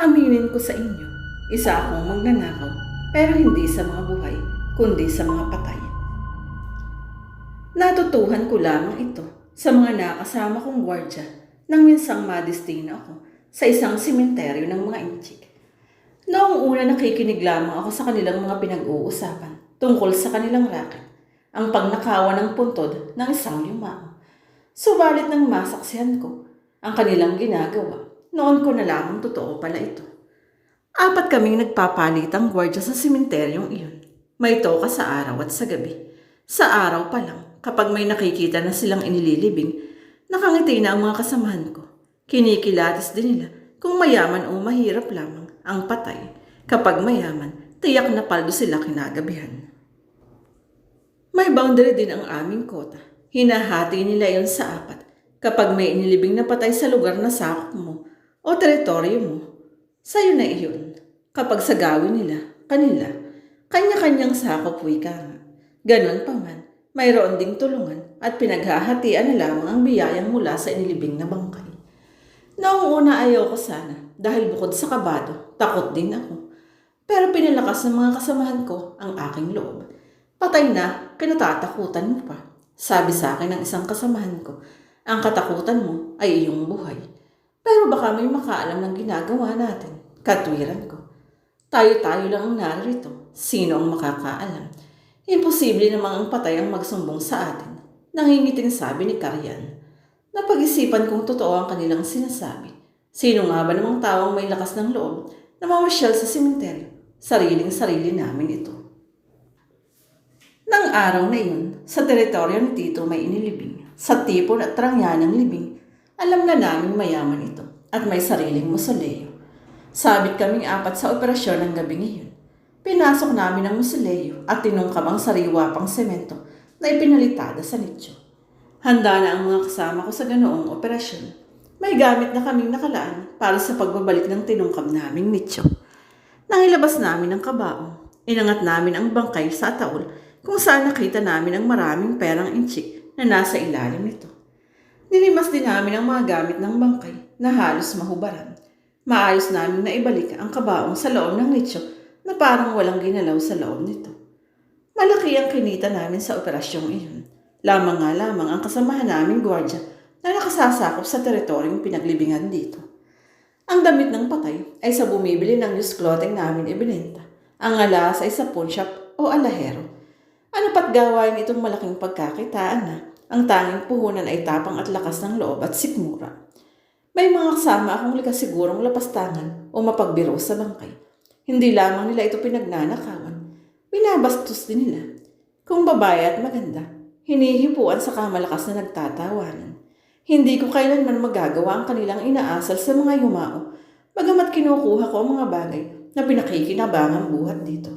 Aaminin ko sa inyo, isa akong magnanakaw, pero hindi sa mga buhay, kundi sa mga patay. Natutuhan ko lamang ito sa mga nakasama kong gwardya nang minsang madistina ako sa isang sementeryo ng mga inchik. Noong una nakikinig lamang ako sa kanilang mga pinag-uusapan tungkol sa kanilang racket, ang pagnakawan ng puntod ng isang yumao. Subalit nang masaksihan ko ang kanilang ginagawa, noon ko na lamang totoo pala ito. 4 kaming nagpapalitang gwardya sa sementeryong iyon. May toka sa araw at sa gabi. Sa araw pa lang, kapag may nakikita na silang inililibing, nakangiti na ang mga kasamahan ko. Kinikilatis din nila kung mayaman o mahirap lamang ang patay. Kapag mayaman, tiyak na paldo sila kinagabihan. May boundary din ang aming kota. Hinahati nila yon sa 4. Kapag may inilibing na patay sa lugar na sakop mo o teritoryo mo, sa'yo na iyon. Kapag sa gawin nila, kanila, kanya-kanyang sakop wika nga. Ganon pa man, mayroon ding tulungan at pinaghahatian na lamang ang biyayang mula sa inilibing na bangkay. Noong una ayoko sana dahil bukod sa kabado, takot din ako. Pero pinalakas ng mga kasamahan ko ang aking loob. Patay na, kinatatakutan mo pa. Sabi sa akin ng isang kasamahan ko, ang katakutan mo ay iyong buhay. Pero baka may makaalam ng ginagawa natin. Katwiran ko. Tayo-tayo lang ang narito. Sino ang makakaalam? Imposible namang ang patay ang magsumbong sa atin. Nangingiting sabi ni Karyan. Napag-isipan kong totoo ang kanilang sinasabi. Sino nga ba namang tawang may lakas ng loob na mamasyal sa sementeryo? Sariling-sarili namin ito. Nang araw na iyon, sa teritoryo ni Tito may inilibing. Sa tipon at trangya ng libing, alam na namin mayaman ito at may sariling mausoleo. Sabit kaming 4 sa operasyon ng gabing iyon. Pinasok namin ang mausoleo at tinungkam ang sariwa pang semento na ipinalitada sa nicho. Handa na ang mga kasama ko sa ganoong operasyon. May gamit na kaming nakalaan para sa pagbabalik ng tinungkam naming nicho. Nang ilabas namin ang kabaong, inangat namin ang bangkay sa ataol kung saan nakita namin ang maraming perang inchik na nasa ilalim nito. Nilimas din namin ang mga gamit ng bangkay na halos mahubaran. Maayos namin na ibalik ang kabaong sa loob ng nicho na parang walang ginalaw sa loob nito. Malaki ang kinita namin sa operasyong iyon. Lamang nga lamang ang kasamahan naming gwardya na nakasasakop sa teritoryong pinaglibingan dito. Ang damit ng patay ay sa bumibili ng news clothing namin ibinenta. Ang alas ay sa pawn shop o alahero. Ano pat gawain itong malaking pagkakitaan na ang tanging puhunan ay tapang at lakas ng loob at sikmura. May mga kasama akong likas sigurong lapastangan o mapagbiro sa bangkay. Hindi lamang nila ito pinagnanakawan. Binabastos din nila. Kung babae at maganda, hinihipuan sa kamalakas na nagtatawanan. Hindi ko kailanman magagawa ang kanilang inaasal sa mga yumao, bagamat kinukuha ko ang mga bagay na pinakikinabangang buhat dito.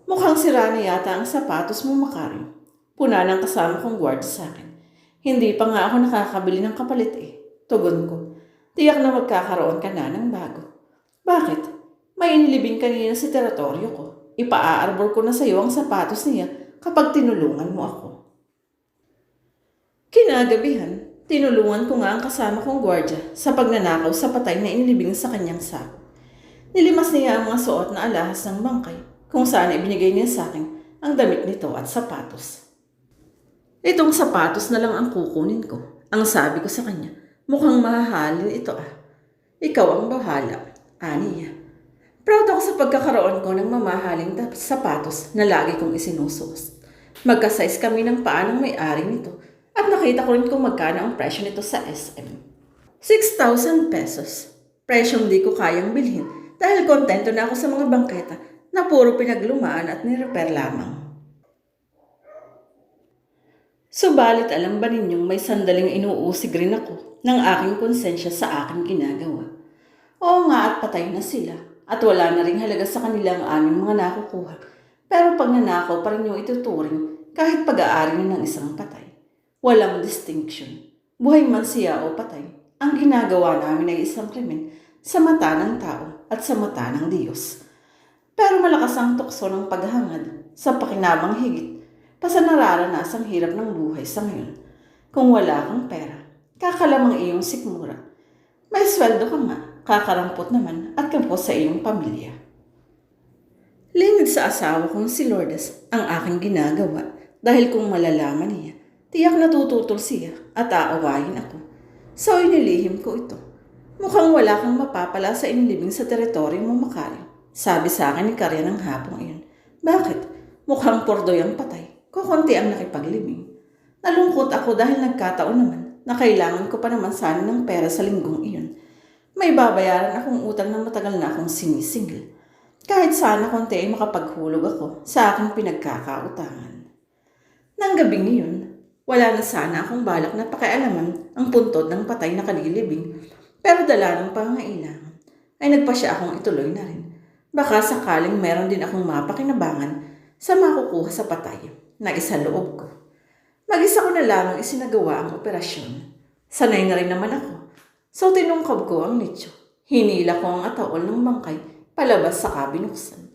Mukhang sira na yata ang sapatos mo, Macario. Puna ng kasama kong guard sa akin. Hindi pa nga ako nakakabili ng kapalit eh. Tugon ko. Tiyak na magkakaroon ka na ng bago. Bakit? May inilibing kanina sa teritoryo ko. Ipaaarbor ko na sa iyo ang sapatos niya kapag tinulungan mo ako. Kinagabihan, tinulungan ko nga ang kasama kong gwardya sa pagnanakaw sa patay na inilibing sa kanyang sako. Nilimas niya ang mga suot na alahas ng bangkay kung saan ibinigay niya sa akin ang damit nito at sapatos. Itong sapatos na lang ang kukunin ko. Ang sabi ko sa kanya, mukhang mahahalin ito ah. Ikaw ang bahala, aniya. Proud ako sa pagkakaroon ko ng mamahaling sapatos na lagi kong isinusuot. Magka-size kami ng paa ng may-ari nito at nakita ko rin kung magkano ang presyo nito sa SM. 6,000 pesos. Presyong di ko kayang bilhin dahil kontento na ako sa mga bangketa na puro pinaglumaan at nirepair lamang. Subalit alam ba ninyong may sandaling inuusig rin ako ng aking konsensya sa aking ginagawa? Oo nga at patay na sila at wala na ring halaga sa kanila ang aming mga nakukuha. Pero pag nanakaw pa rin yung ituturing kahit pag-aari ng isang patay. Walang distinction. Buhay man siya o patay, ang ginagawa namin ay isang krimen sa mata ng tao at sa mata ng Diyos. Pero malakas ang tukso ng paghahangad sa pakinabang higit pa sa nararanasang hirap ng buhay sa ngayon. Kung wala kang pera, kakalamang iyong sikmura. May sweldo ka nga, kakarampot naman at kampo sa iyong pamilya. Lingid sa asawa kong si Lourdes ang aking ginagawa dahil kung malalaman niya, tiyak natututol siya at aawayin ako. So inilihim ko ito. Mukhang wala kang mapapala sa inilibing sa teritoryo mo, Macario. Sabi sa akin ni Karya ng hapong iyon. Bakit? Mukhang pordoy ang patay. Kukunti ang nakipaglibing. Nalungkot ako dahil nagkataon naman na kailangan ko pa naman sana ng pera sa linggong iyon. May babayaran akong utang na matagal na akong sinisingil. Kahit sana konti ay makapaghulog ako sa aking pinagkakautangan. Nang gabing iyon, wala na sana akong balak na pakialaman ang puntod ng patay na kalilibing, pero dala ng pangailangan ay nagpasya akong ituloy na rin. Baka sakaling meron din akong mapakinabangan sa makukuha sa patay na isa loob ko. Mag-isa ko na lamang isinagawa ang operasyon. Sanay na rin naman ako. So tinungkab ko ang nicho. Hinila ko ang ataol ng bangkay palabas sa kabinuksan.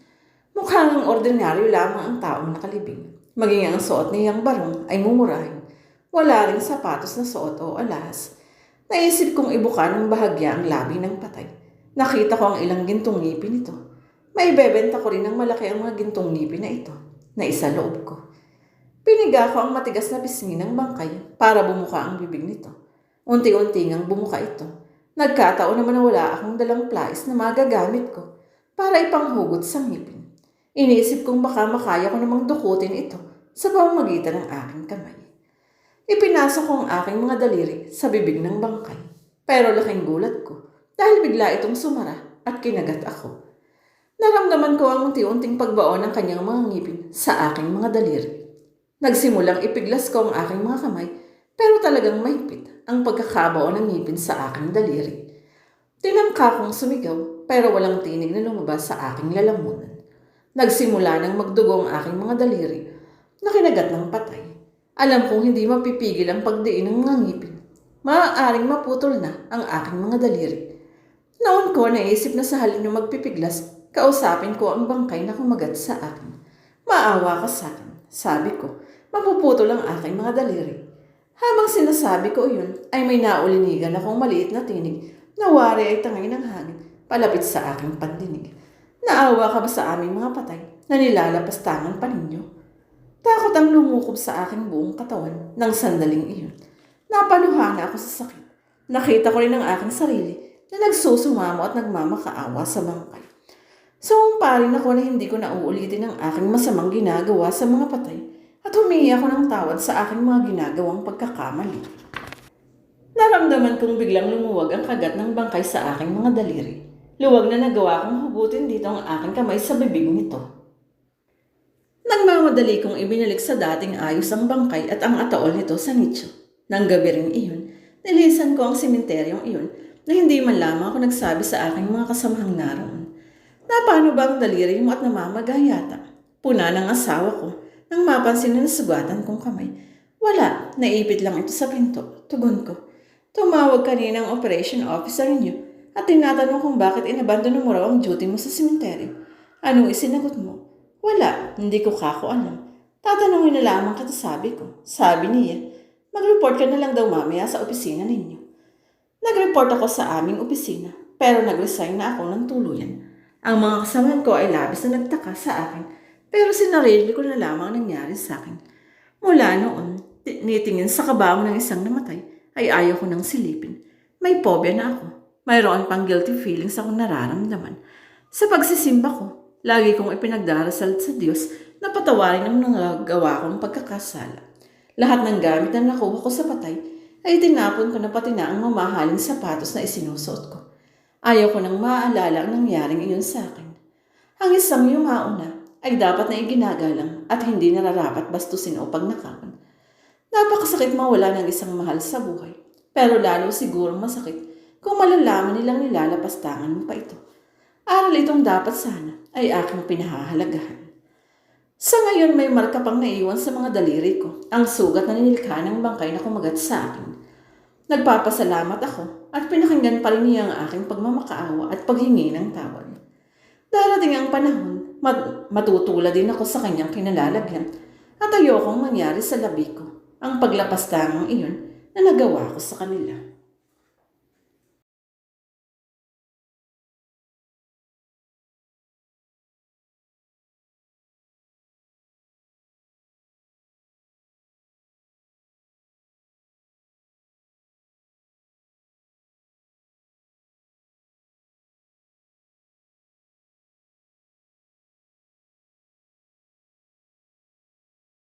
Mukhang ordinaryo lamang ang taong nakalibing. Maging ang suot niyang barong ay mumurahin. Wala ring sapatos na suot o alahas. Naisip kong ibuka ng bahagya ang labi ng patay. Nakita ko ang ilang gintong ngipin nito. May bebenta ko rin ng malaki ang mga gintong ngipin na ito, na isa loob ko. Piniga ko ang matigas na pisngi ng bangkay para bumuka ang bibig nito. Unti-unti ngang bumuka ito. Nagkataon naman na wala akong dalang plais na magagamit ko para ipanghugot sa ngipin. Iniisip kong baka makaya ko namang dukutin ito sa pamamagitan ng aking kamay. Ipinasok ko ang aking mga daliri sa bibig ng bangkay. Pero laking gulat ko dahil bigla itong sumara at kinagat ako. Naramdaman ko ang unti-unting pagbaon ng kanyang mga ngipin sa aking mga daliri. Nagsimulang ipiglas ko ang aking mga kamay pero talagang mahigpit ang pagkakabaon ng ngipin sa aking daliri. Tinangka kong sumigaw pero walang tinig na lumabas sa aking lalamunan. Nagsimula nang magdugo ang aking mga daliri na kinagat ng patay. Alam kong hindi mapipigil ang pagdiin ng mga ngipin. Maaaring maputol na ang aking mga daliri. Noon ko naisip na sa halin na magpipiglas, kausapin ko ang bangkay na kumagat sa akin. Maawa ka sa akin, sabi ko. Mapuputol ang aking mga daliri. Habang sinasabi ko iyon, ay may naulinigan akong maliit na tinig na wari ay tangay ng hangin palapit sa aking pandinig. Naawa ka ba sa aming mga patay na nilalapastangan pa ninyo? Takot ang lumukob sa aking buong katawan ng sandaling iyon. Napaluhana ako sa sakit. Nakita ko rin ang aking sarili na nagsusumamo at nagmamakaawa sa bangkay. Sumumpa rin ako na hindi ko na uulitin ang aking masamang ginagawa sa mga patay at humingi ako ng tawad sa aking mga ginagawang pagkakamali. Naramdaman kong biglang lumuwag ang kagat ng bangkay sa aking mga daliri. Luwag na nagawa kong hugutin dito ang aking kamay sa bibig nito. Nagmamadali kong ibinalik sa dating ayos ang bangkay at ang ataol nito sa nicho. Nang gabi ring iyon, nilisan ko ang sementeryong iyon na hindi man lamang ako nagsabi sa aking mga kasamahang naroon. Paano ba ang daliri mo at namamaga yata? Puna ng asawa ko nang mapansin na nasugatan kong kamay. Wala, naipit lang ito sa pinto. Tugon ko. Tumawag kanina ang operation officer niyo at tinatanong kung bakit inabandono mo raw ang duty mo sa sementeryo. Anong isinagot mo? Wala, hindi ko kako alam. Tatanungin na lamang kita, sabi ko. Sabi niya, mag-report ka na lang daw mamaya sa opisina ninyo. Nag-report ako sa aming opisina pero nag-resign na ako ng tuluyan. Ang mga kasamahan ko ay labis na nagtaka sa akin pero sinarili ko na lamang ang nangyari sa akin. Mula noon, nitingin sa kabaong ng isang namatay ay ayaw ko nang silipin. May phobia na ako. Mayroon pang guilty feelings akong nararamdaman. Sa pagsisimba ko, lagi kong ipinagdarasal sa Diyos na patawarin ang nangagawa kong pagkakasala. Lahat ng gamit na nakuha ko sa patay ay tinapon ko na pati na ang mamahaling sapatos na isinusuot ko. Ayaw ko nang maaalala ang nangyaring iyon sa akin. Ang isang yumauna ay dapat na iginagalang at hindi nararapat bastusin o pagnakawan. Napakasakit mawala ng isang mahal sa buhay, pero lalo sigurong masakit kung malalaman nilang nilalapastangan mo pa ito. Aral itong dapat sana ay aking pinahahalagahan. Sa ngayon may marka pang naiwan sa mga daliri ko, ang sugat na ninilka ng bangkay na kumagat sa akin. Nagpapasalamat ako at pinakinggan pa rin niya ang aking pagmamakaawa at paghingi ng tawad. Darating ang panahon, matutula din ako sa kanyang kinalalagyan at ayokong mangyari sa labi ko ang paglapastangang iyon na nagawa ko sa kanila.